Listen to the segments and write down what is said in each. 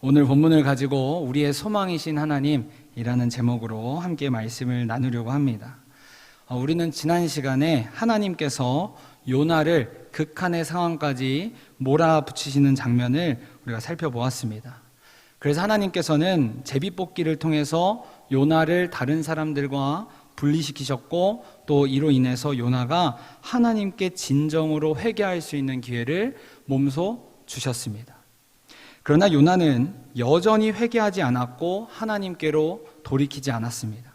오늘 본문을 가지고 우리의 소망이신 하나님이라는 제목으로 함께 말씀을 나누려고 합니다. 우리는 지난 시간에 하나님께서 요나를 극한의 상황까지 몰아붙이시는 장면을 우리가 살펴보았습니다. 그래서 하나님께서는 제비뽑기를 통해서 요나를 다른 사람들과 분리시키셨고, 또 이로 인해서 요나가 하나님께 진정으로 회개할 수 있는 기회를 몸소 주셨습니다. 그러나 요나는 여전히 회개하지 않았고 하나님께로 돌이키지 않았습니다.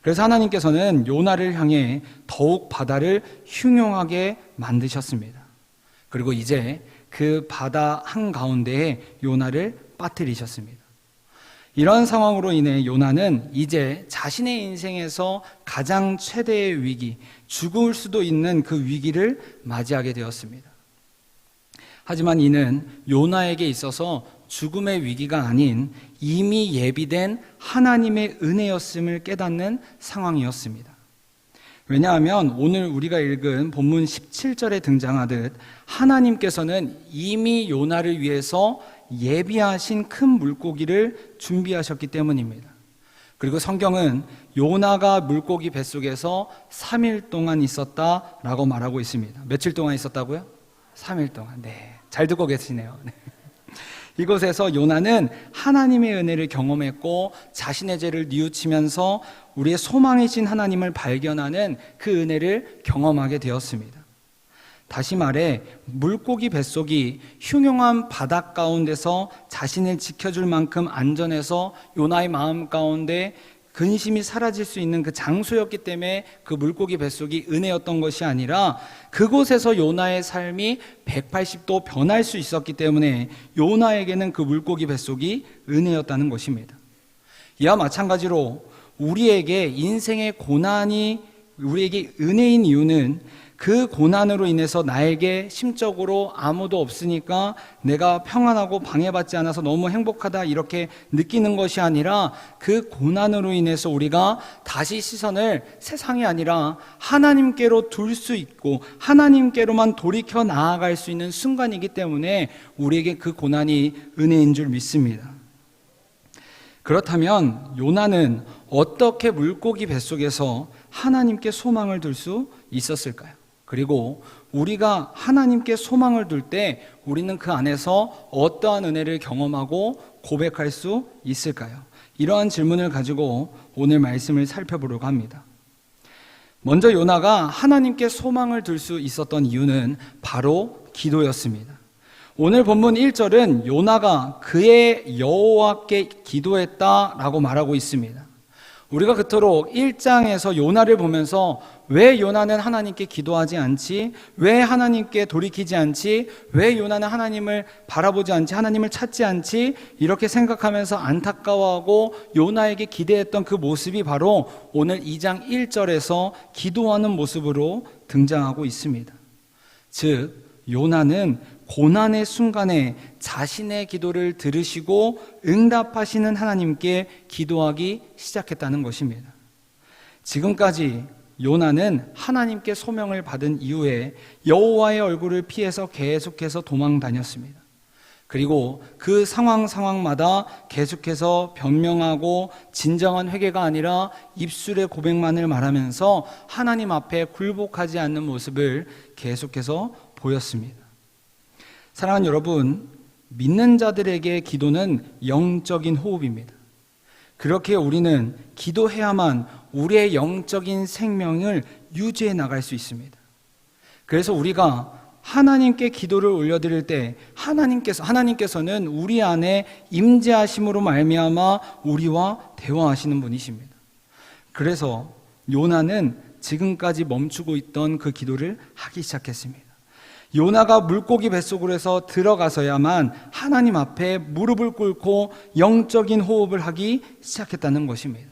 그래서 하나님께서는 요나를 향해 더욱 바다를 흉흉하게 만드셨습니다. 그리고 이제 그 바다 한가운데에 요나를 빠뜨리셨습니다. 이런 상황으로 인해 요나는 이제 자신의 인생에서 가장 최대의 위기, 죽을 수도 있는 그 위기를 맞이하게 되었습니다. 하지만 이는 요나에게 있어서 죽음의 위기가 아닌 이미 예비된 하나님의 은혜였음을 깨닫는 상황이었습니다. 왜냐하면 오늘 우리가 읽은 본문 17절에 등장하듯 하나님께서는 이미 요나를 위해서 예비하신 큰 물고기를 준비하셨기 때문입니다. 그리고 성경은 요나가 물고기 뱃속에서 3일 동안 있었다라고 말하고 있습니다. 며칠 동안 있었다고요? 3일 동안. 네, 잘 듣고 계시네요. 이곳에서 요나는 하나님의 은혜를 경험했고 자신의 죄를 뉘우치면서 우리의 소망이신 하나님을 발견하는 그 은혜를 경험하게 되었습니다. 다시 말해 물고기 뱃속이 흉흉한 바다 가운데서 자신을 지켜줄 만큼 안전해서 요나의 마음 가운데 근심이 사라질 수 있는 그 장소였기 때문에 그 물고기 뱃속이 은혜였던 것이 아니라 그곳에서 요나의 삶이 180도 변할 수 있었기 때문에 요나에게는 그 물고기 뱃속이 은혜였다는 것입니다. 이와 마찬가지로 우리에게 인생의 고난이 우리에게 은혜인 이유는 그 고난으로 인해서 나에게 심적으로 아무도 없으니까 내가 평안하고 방해받지 않아서 너무 행복하다 이렇게 느끼는 것이 아니라 그 고난으로 인해서 우리가 다시 시선을 세상이 아니라 하나님께로 둘 수 있고 하나님께로만 돌이켜 나아갈 수 있는 순간이기 때문에 우리에게 그 고난이 은혜인 줄 믿습니다. 그렇다면 요나는 어떻게 물고기 뱃속에서 하나님께 소망을 둘 수 있었을까요? 그리고 우리가 하나님께 소망을 둘 때 우리는 그 안에서 어떠한 은혜를 경험하고 고백할 수 있을까요? 이러한 질문을 가지고 오늘 말씀을 살펴보려고 합니다. 먼저 요나가 하나님께 소망을 둘 수 있었던 이유는 바로 기도였습니다. 오늘 본문 1절은 요나가 그의 여호와께 기도했다라고 말하고 있습니다. 우리가 그토록 1장에서 요나를 보면서 왜 요나는 하나님께 기도하지 않지? 왜 하나님께 돌이키지 않지? 왜 요나는 하나님을 바라보지 않지? 하나님을 찾지 않지? 이렇게 생각하면서 안타까워하고 요나에게 기대했던 그 모습이 바로 오늘 2장 1절에서 기도하는 모습으로 등장하고 있습니다. 즉 요나는 고난의 순간에 자신의 기도를 들으시고 응답하시는 하나님께 기도하기 시작했다는 것입니다. 지금까지 요나는 하나님께 소명을 받은 이후에 여호와의 얼굴을 피해서 계속해서 도망 다녔습니다. 그리고 그 상황마다 계속해서 변명하고 진정한 회개가 아니라 입술의 고백만을 말하면서 하나님 앞에 굴복하지 않는 모습을 계속해서 보였습니다. 사랑하는 여러분, 믿는 자들에게 기도는 영적인 호흡입니다. 그렇게 우리는 기도해야만 우리의 영적인 생명을 유지해 나갈 수 있습니다. 그래서 우리가 하나님께 기도를 올려드릴 때 하나님께서는 우리 안에 임재하심으로 말미암아 우리와 대화하시는 분이십니다. 그래서 요나는 지금까지 멈추고 있던 그 기도를 하기 시작했습니다. 요나가 물고기 뱃속으로 들어가서야만 하나님 앞에 무릎을 꿇고 영적인 호흡을 하기 시작했다는 것입니다.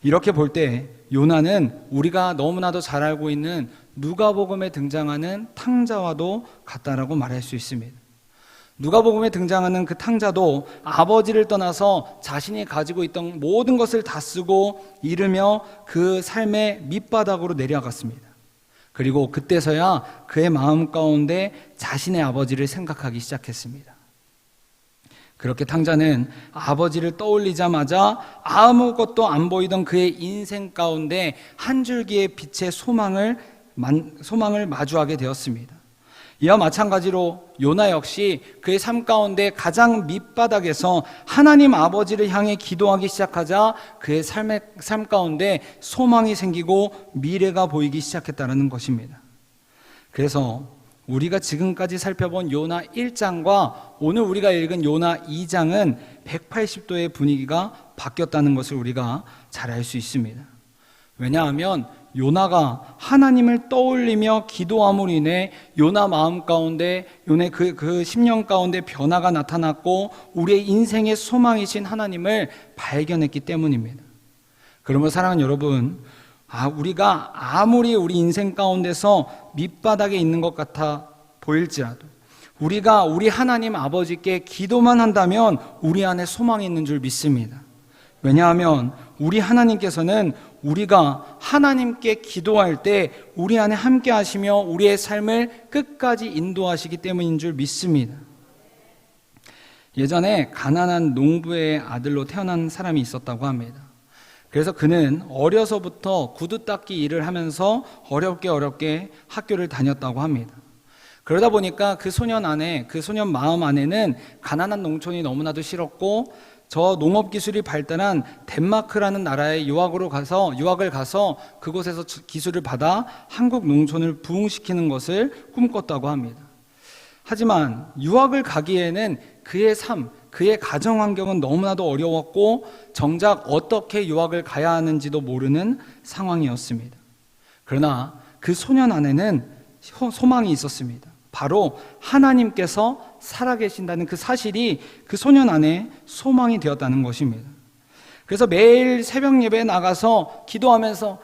이렇게 볼 때 요나는 우리가 너무나도 잘 알고 있는 누가복음에 등장하는 탕자와도 같다라고 말할 수 있습니다. 누가복음에 등장하는 그 탕자도 아버지를 떠나서 자신이 가지고 있던 모든 것을 다 쓰고 잃으며 그 삶의 밑바닥으로 내려갔습니다. 그리고 그때서야 그의 마음 가운데 자신의 아버지를 생각하기 시작했습니다. 그렇게 탕자는 아버지를 떠올리자마자 아무것도 안 보이던 그의 인생 가운데 한 줄기의 빛의 소망을 마주하게 되었습니다. 이와 마찬가지로 요나 역시 그의 삶 가운데 가장 밑바닥에서 하나님 아버지를 향해 기도하기 시작하자 그의 삶 가운데 소망이 생기고 미래가 보이기 시작했다는 것입니다. 그래서 우리가 지금까지 살펴본 요나 1장과 오늘 우리가 읽은 요나 2장은 180도의 분위기가 바뀌었다는 것을 우리가 잘 알 수 있습니다. 왜냐하면 요나가 하나님을 떠올리며 기도함으로 인해 요나 마음 가운데 요나 그 심령 가운데 변화가 나타났고 우리의 인생의 소망이신 하나님을 발견했기 때문입니다. 그러므로 사랑하는 여러분, 우리가 아무리 우리 인생 가운데서 밑바닥에 있는 것 같아 보일지라도 우리가 우리 하나님 아버지께 기도만 한다면 우리 안에 소망이 있는 줄 믿습니다. 왜냐하면 우리 하나님께서는 우리가 하나님께 기도할 때 우리 안에 함께 하시며 우리의 삶을 끝까지 인도하시기 때문인 줄 믿습니다. 예전에 가난한 농부의 아들로 태어난 사람이 있었다고 합니다. 그래서 그는 어려서부터 구두 닦기 일을 하면서 어렵게 학교를 다녔다고 합니다. 그러다 보니까 그 소년 마음 안에는 가난한 농촌이 너무나도 싫었고 저 농업 기술이 발달한 덴마크라는 나라에 유학을 가서 그곳에서 기술을 받아 한국 농촌을 부흥시키는 것을 꿈꿨다고 합니다. 하지만 유학을 가기에는 그의 가정 환경은 너무나도 어려웠고 정작 어떻게 유학을 가야 하는지도 모르는 상황이었습니다. 그러나 그 소년 안에는 소망이 있었습니다. 바로 하나님께서 살아계신다는 그 사실이 그 소년 안에 소망이 되었다는 것입니다. 그래서 매일 새벽 예배에 나가서 기도하면서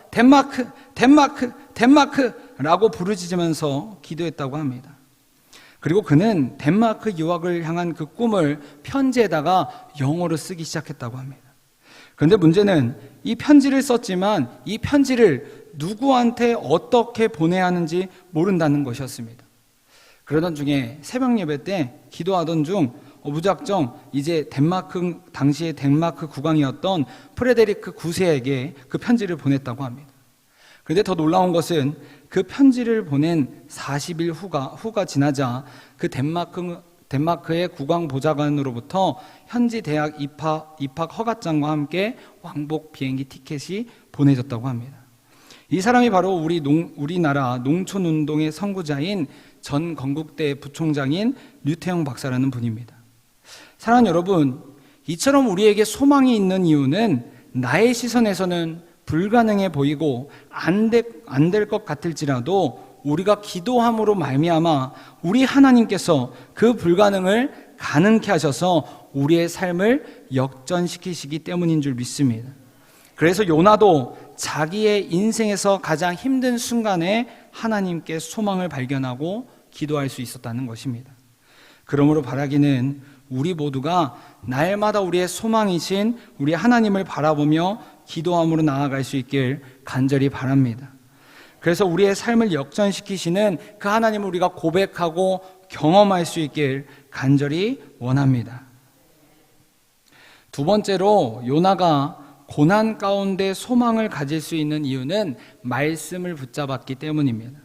덴마크라고 부르짖으면서 기도했다고 합니다. 그리고 그는 덴마크 유학을 향한 그 꿈을 편지에다가 영어로 쓰기 시작했다고 합니다. 그런데 문제는 이 편지를 썼지만 이 편지를 누구한테 어떻게 보내야 하는지 모른다는 것이었습니다. 그러던 중에 새벽 예배 때 기도하던 중 무작정 이제 당시의 덴마크 국왕이었던 프레데리크 9세에게 그 편지를 보냈다고 합니다. 그런데 더 놀라운 것은 그 편지를 보낸 40일 후가 지나자 그 덴마크의 국왕 보좌관으로부터 현지 대학 입학 허가장과 함께 왕복 비행기 티켓이 보내졌다고 합니다. 이 사람이 바로 우리나라 농촌운동의 선구자인 전 건국대 부총장인 류태영 박사라는 분입니다. 사랑하는 여러분, 이처럼 우리에게 소망이 있는 이유는 나의 시선에서는 불가능해 보이고 안 될 것 같을지라도 우리가 기도함으로 말미암아 우리 하나님께서 그 불가능을 가능케 하셔서 우리의 삶을 역전시키시기 때문인 줄 믿습니다. 그래서 요나도 자기의 인생에서 가장 힘든 순간에 하나님께 소망을 발견하고 기도할 수 있었다는 것입니다. 그러므로 바라기는 우리 모두가 날마다 우리의 소망이신 우리 하나님을 바라보며 기도함으로 나아갈 수 있길 간절히 바랍니다. 그래서 우리의 삶을 역전시키시는 그 하나님을 우리가 고백하고 경험할 수 있길 간절히 원합니다. 두 번째로 요나가 고난 가운데 소망을 가질 수 있는 이유는 말씀을 붙잡았기 때문입니다.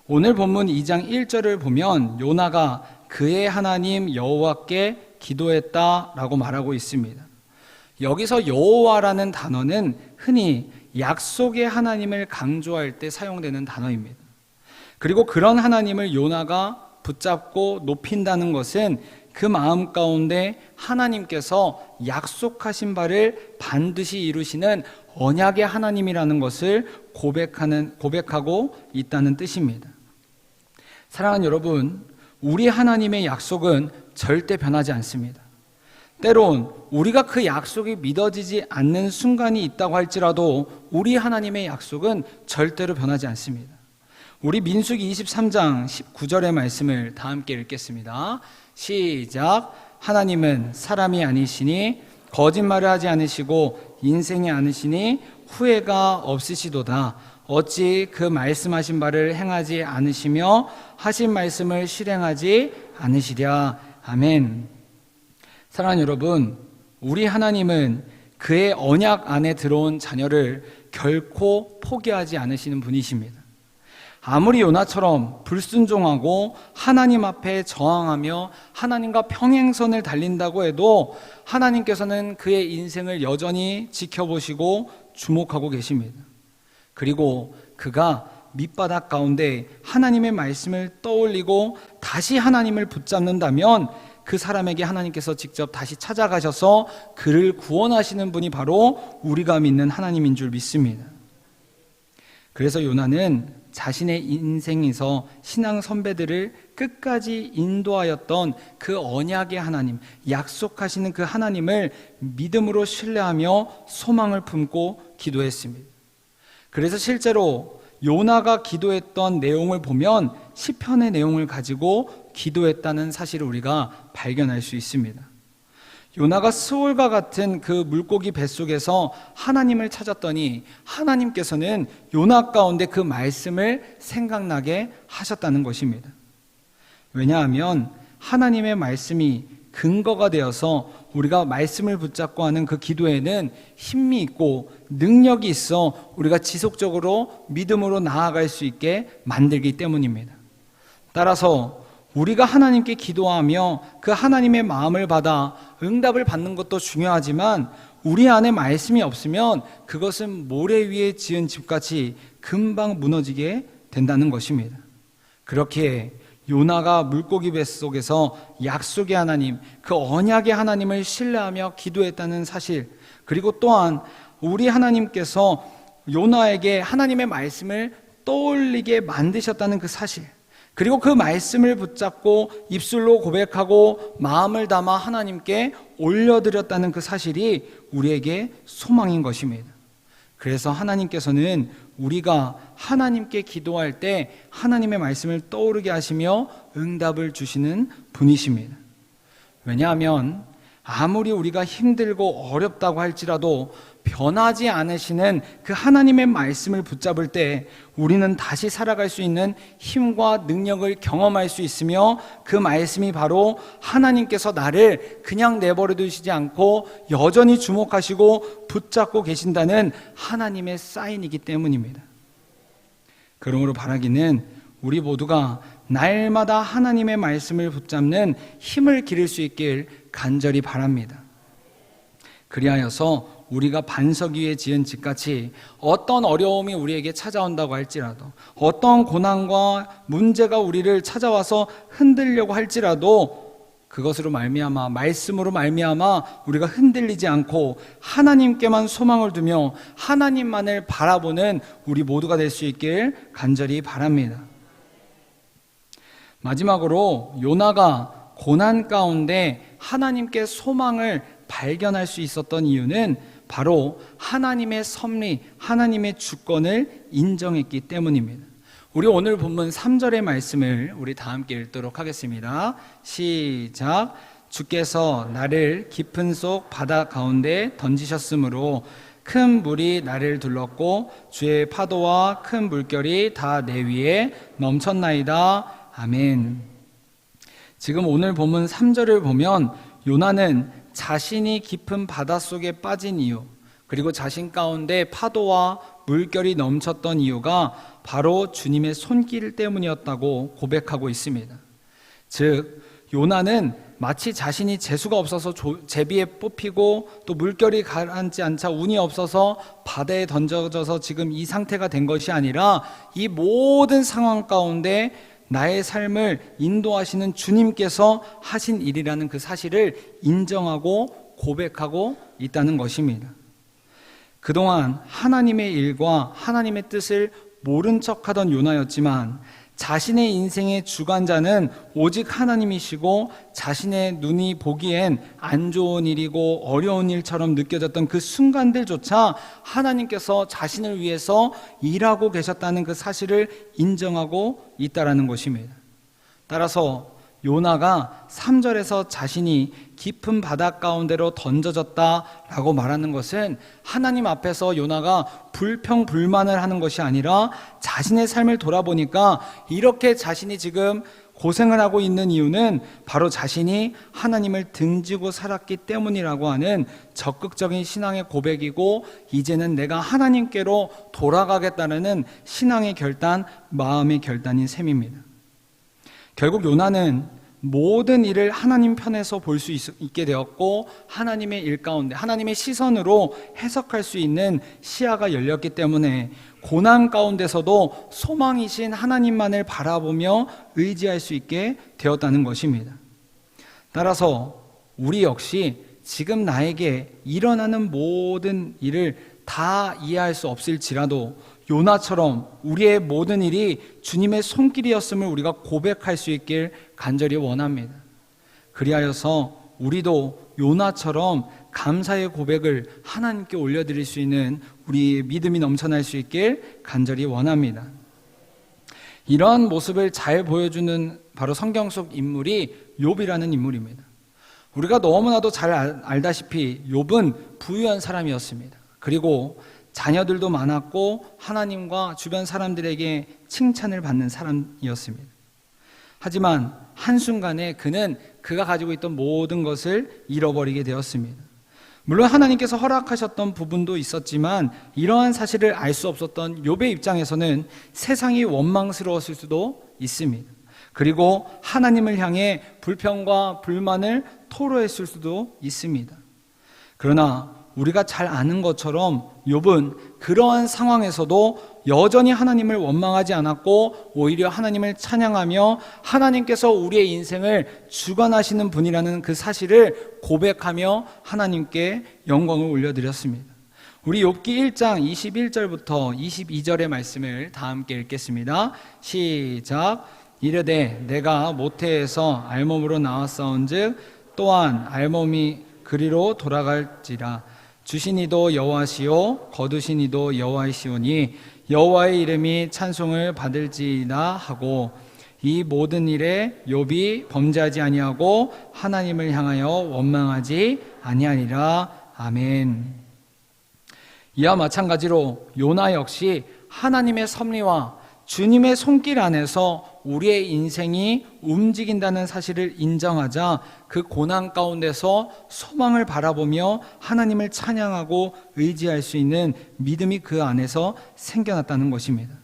오늘 본문 2장 1절을 보면 요나가 그의 하나님 여호와께 기도했다라고 말하고 있습니다. 여기서 여호와라는 단어는 흔히 약속의 하나님을 강조할 때 사용되는 단어입니다. 그리고 그런 하나님을 요나가 붙잡고 높인다는 것은 그 마음 가운데 하나님께서 약속하신 바를 반드시 이루시는 언약의 하나님이라는 것을 고백하고 있다는 뜻입니다. 사랑하는 여러분, 우리 하나님의 약속은 절대 변하지 않습니다. 때론 우리가 그 약속이 믿어지지 않는 순간이 있다고 할지라도 우리 하나님의 약속은 절대로 변하지 않습니다. 우리 민수기 23장 19절의 말씀을 다 함께 읽겠습니다. 시작. 하나님은 사람이 아니시니 거짓말을 하지 않으시고 인생이 아니시니 후회가 없으시도다. 어찌 그 말씀하신 바를 행하지 않으시며 하신 말씀을 실행하지 않으시랴. 아멘. 사랑하는 여러분, 우리 하나님은 그의 언약 안에 들어온 자녀를 결코 포기하지 않으시는 분이십니다. 아무리 요나처럼 불순종하고 하나님 앞에 저항하며 하나님과 평행선을 달린다고 해도 하나님께서는 그의 인생을 여전히 지켜보시고 주목하고 계십니다. 그리고 그가 밑바닥 가운데 하나님의 말씀을 떠올리고 다시 하나님을 붙잡는다면 그 사람에게 하나님께서 직접 다시 찾아가셔서 그를 구원하시는 분이 바로 우리가 믿는 하나님인 줄 믿습니다. 그래서 요나는 자신의 인생에서 신앙 선배들을 끝까지 인도하였던 그 언약의 하나님, 약속하시는 그 하나님을 믿음으로 신뢰하며 소망을 품고 기도했습니다. 그래서 실제로 요나가 기도했던 내용을 보면 시편의 내용을 가지고 기도했다는 사실을 우리가 발견할 수 있습니다. 요나가 스올과 같은 그 물고기 뱃속에서 하나님을 찾았더니 하나님께서는 요나 가운데 그 말씀을 생각나게 하셨다는 것입니다. 왜냐하면 하나님의 말씀이 근거가 되어서 우리가 말씀을 붙잡고 하는 그 기도에는 힘이 있고 능력이 있어 우리가 지속적으로 믿음으로 나아갈 수 있게 만들기 때문입니다. 따라서 우리가 하나님께 기도하며 그 하나님의 마음을 받아 응답을 받는 것도 중요하지만 우리 안에 말씀이 없으면 그것은 모래 위에 지은 집같이 금방 무너지게 된다는 것입니다. 그렇게 요나가 물고기 뱃속에서 약속의 하나님, 그 언약의 하나님을 신뢰하며 기도했다는 사실, 그리고 또한 우리 하나님께서 요나에게 하나님의 말씀을 떠올리게 만드셨다는 그 사실, 그리고 그 말씀을 붙잡고 입술로 고백하고 마음을 담아 하나님께 올려드렸다는 그 사실이 우리에게 소망인 것입니다. 그래서 하나님께서는 우리가 하나님께 기도할 때 하나님의 말씀을 떠오르게 하시며 응답을 주시는 분이십니다. 왜냐하면 아무리 우리가 힘들고 어렵다고 할지라도 변하지 않으시는 그 하나님의 말씀을 붙잡을 때 우리는 다시 살아갈 수 있는 힘과 능력을 경험할 수 있으며 그 말씀이 바로 하나님께서 나를 그냥 내버려 두시지 않고 여전히 주목하시고 붙잡고 계신다는 하나님의 사인이기 때문입니다. 그러므로 바라기는 우리 모두가 날마다 하나님의 말씀을 붙잡는 힘을 기를 수 있길 간절히 바랍니다. 그리하여서 우리가 반석 위에 지은 집같이 어떤 어려움이 우리에게 찾아온다고 할지라도 어떤 고난과 문제가 우리를 찾아와서 흔들려고 할지라도 그것으로 말미암아 말씀으로 말미암아 우리가 흔들리지 않고 하나님께만 소망을 두며 하나님만을 바라보는 우리 모두가 될 수 있길 간절히 바랍니다. 마지막으로 요나가 고난 가운데 하나님께 소망을 발견할 수 있었던 이유는 바로 하나님의 섭리, 하나님의 주권을 인정했기 때문입니다. 우리 오늘 본문 3절의 말씀을 우리 다 함께 읽도록 하겠습니다. 시작. 주께서 나를 깊은 속 바다 가운데 던지셨으므로 큰 물이 나를 둘렀고 주의 파도와 큰 물결이 다 내 위에 넘쳤나이다. 아멘. 지금 오늘 본문 3절을 보면 요나는 자신이 깊은 바닷속에 빠진 이유, 그리고 자신 가운데 파도와 물결이 넘쳤던 이유가 바로 주님의 손길 때문이었다고 고백하고 있습니다. 즉 요나는 마치 자신이 재수가 없어서 제비에 뽑히고 또 물결이 가라앉지 않자 운이 없어서 바다에 던져져서 지금 이 상태가 된 것이 아니라 이 모든 상황 가운데 나의 삶을 인도하시는 주님께서 하신 일이라는 그 사실을 인정하고 고백하고 있다는 것입니다. 그동안 하나님의 일과 하나님의 뜻을 모른 척하던 요나였지만 자신의 인생의 주관자는 오직 하나님이시고 자신의 눈이 보기엔 안 좋은 일이고 어려운 일처럼 느껴졌던 그 순간들조차 하나님께서 자신을 위해서 일하고 계셨다는 그 사실을 인정하고 있다라는 것입니다. 따라서 요나가 3절에서 자신이 깊은 바다 가운데로 던져졌다라고 말하는 것은 하나님 앞에서 요나가 불평불만을 하는 것이 아니라 자신의 삶을 돌아보니까 이렇게 자신이 지금 고생을 하고 있는 이유는 바로 자신이 하나님을 등지고 살았기 때문이라고 하는 적극적인 신앙의 고백이고, 이제는 내가 하나님께로 돌아가겠다는 신앙의 결단, 마음의 결단인 셈입니다. 결국 요나는 모든 일을 하나님 편에서 볼 수 있게 되었고, 하나님의 일 가운데 하나님의 시선으로 해석할 수 있는 시야가 열렸기 때문에 고난 가운데서도 소망이신 하나님만을 바라보며 의지할 수 있게 되었다는 것입니다. 따라서 우리 역시 지금 나에게 일어나는 모든 일을 다 이해할 수 없을지라도 요나처럼 우리의 모든 일이 주님의 손길이었음을 우리가 고백할 수 있길 간절히 원합니다. 그리하여서 우리도 요나처럼 감사의 고백을 하나님께 올려드릴 수 있는 우리의 믿음이 넘쳐날 수 있길 간절히 원합니다. 이러한 모습을 잘 보여주는 바로 성경 속 인물이 욥이라는 인물입니다. 우리가 너무나도 잘 알다시피 욥은 부유한 사람이었습니다. 그리고 자녀들도 많았고 하나님과 주변 사람들에게 칭찬을 받는 사람이었습니다. 하지만 한순간에 그는 그가 가지고 있던 모든 것을 잃어버리게 되었습니다. 물론 하나님께서 허락하셨던 부분도 있었지만 이러한 사실을 알 수 없었던 욥의 입장에서는 세상이 원망스러웠을 수도 있습니다. 그리고 하나님을 향해 불평과 불만을 토로했을 수도 있습니다. 그러나 우리가 잘 아는 것처럼 욥은 그러한 상황에서도 여전히 하나님을 원망하지 않았고 오히려 하나님을 찬양하며 하나님께서 우리의 인생을 주관하시는 분이라는 그 사실을 고백하며 하나님께 영광을 올려드렸습니다. 우리 욥기 1장 21절부터 22절의 말씀을 다 함께 읽겠습니다. 시작. 이르되 내가 모태에서 알몸으로 나왔사온즉 또한 알몸이 그리로 돌아갈지라. 주신 이도 여호와시요 거두신 이도 여호와이시오니 여호와의 이름이 찬송을 받을지이다 하고, 이 모든 일에 욥이 범죄하지 아니하고 하나님을 향하여 원망하지 아니하니라. 아멘. 이와 마찬가지로 요나 역시 하나님의 섭리와 주님의 손길 안에서 우리의 인생이 움직인다는 사실을 인정하자 그 고난 가운데서 소망을 바라보며 하나님을 찬양하고 의지할 수 있는 믿음이 그 안에서 생겨났다는 것입니다.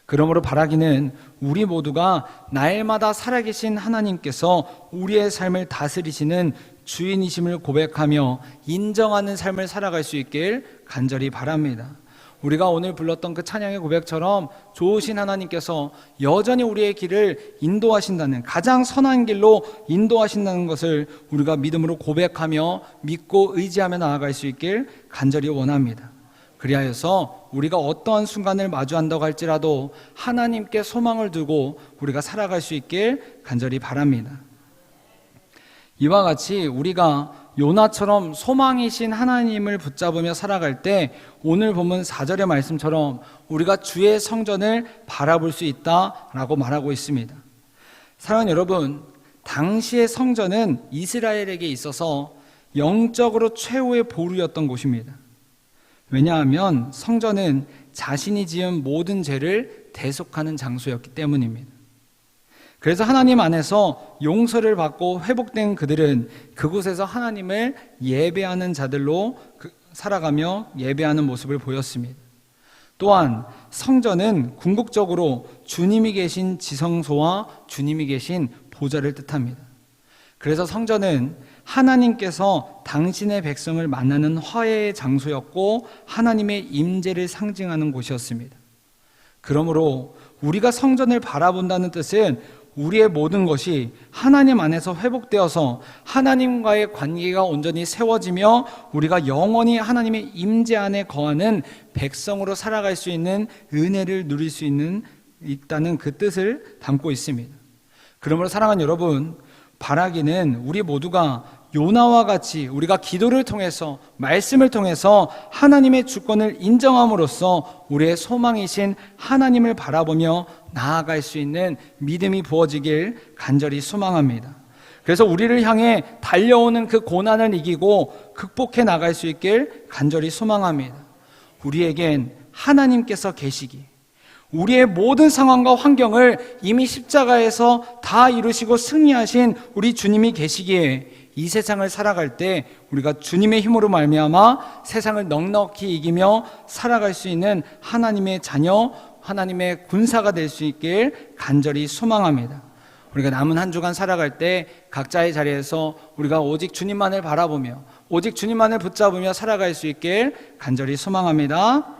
그러므로 바라기는 우리 모두가 날마다 살아계신 하나님께서 우리의 삶을 다스리시는 주인이심을 고백하며 인정하는 삶을 살아갈 수 있길 간절히 바랍니다. 우리가 오늘 불렀던 그 찬양의 고백처럼 좋으신 하나님께서 여전히 우리의 길을 인도하신다는, 가장 선한 길로 인도하신다는 것을 우리가 믿음으로 고백하며 믿고 의지하며 나아갈 수 있길 간절히 원합니다. 그리하여서 우리가 어떠한 순간을 마주한다고 할지라도 하나님께 소망을 두고 우리가 살아갈 수 있길 간절히 바랍니다. 이와 같이 우리가 요나처럼 소망이신 하나님을 붙잡으며 살아갈 때 오늘 본문 4절의 말씀처럼 우리가 주의 성전을 바라볼 수 있다라고 말하고 있습니다. 사랑하는 여러분, 당시의 성전은 이스라엘에게 있어서 영적으로 최후의 보루였던 곳입니다. 왜냐하면 성전은 자신이 지은 모든 죄를 대속하는 장소였기 때문입니다. 그래서 하나님 안에서 용서를 받고 회복된 그들은 그곳에서 하나님을 예배하는 자들로 살아가며 예배하는 모습을 보였습니다. 또한 성전은 궁극적으로 주님이 계신 지성소와 주님이 계신 보좌를 뜻합니다. 그래서 성전은 하나님께서 당신의 백성을 만나는 화해의 장소였고 하나님의 임재를 상징하는 곳이었습니다. 그러므로 우리가 성전을 바라본다는 뜻은 우리의 모든 것이 하나님 안에서 회복되어서 하나님과의 관계가 온전히 세워지며 우리가 영원히 하나님의 임재 안에 거하는 백성으로 살아갈 수 있는 은혜를 누릴 수 있다는 그 뜻을 담고 있습니다. 그러므로 사랑하는 여러분, 바라기는 우리 모두가 요나와 같이 우리가 기도를 통해서 말씀을 통해서 하나님의 주권을 인정함으로써 우리의 소망이신 하나님을 바라보며 나아갈 수 있는 믿음이 부어지길 간절히 소망합니다. 그래서 우리를 향해 달려오는 그 고난을 이기고 극복해 나갈 수 있길 간절히 소망합니다. 우리에겐 하나님께서 계시기, 우리의 모든 상황과 환경을 이미 십자가에서 다 이루시고 승리하신 우리 주님이 계시기에 이 세상을 살아갈 때 우리가 주님의 힘으로 말미암아 세상을 넉넉히 이기며 살아갈 수 있는 하나님의 자녀, 하나님의 군사가 될 수 있길 간절히 소망합니다. 우리가 남은 한 주간 살아갈 때 각자의 자리에서 우리가 오직 주님만을 바라보며 오직 주님만을 붙잡으며 살아갈 수 있길 간절히 소망합니다.